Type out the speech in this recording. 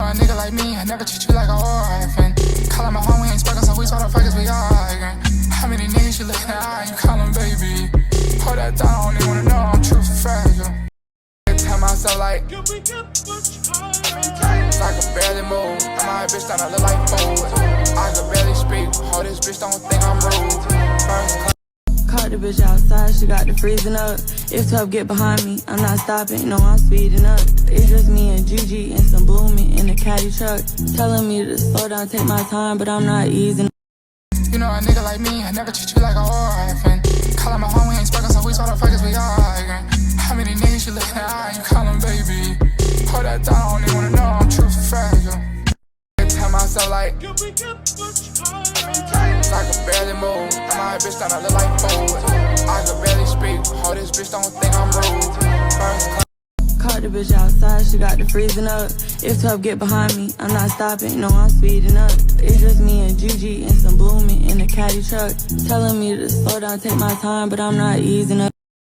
a nigga like me, I never treat you like a orphan. Call him my home, we ain't spoken, so we sort of fuckers, we arguing. How many niggas you looking at, you call him baby? Hold that down, I don't even wanna know, I'm true fragile. I tell myself like, I can barely move. My bitch down, I look like food. I can barely speak, oh this bitch don't think I'm rude. First class. Caught the bitch outside, she got the freezing up. If 12 get behind me, I'm not stopping, no I'm speeding up. It's just me and Gigi and some blooming in the caddy truck. Telling me to slow down, take my time, but I'm not easing. You know a nigga like me, I never treat you like a orphan. Call him my home, we ain't spoken, so we sort of fuckers, we arguing. How many niggas you looking at, you call him baby? Hold that down, I don't even wanna know, I'm true fragile. I tell myself like, I can barely move. My bitch down, I look like food. I can barely speak, oh this bitch don't think I'm rude. First class. Caught the bitch outside, she got the freezing up. If 12 get behind me, I'm not stopping, no I'm speeding up. It's just me and Gigi and some blooming in the caddy truck. Telling me to slow down, take my time, but I'm not easing up.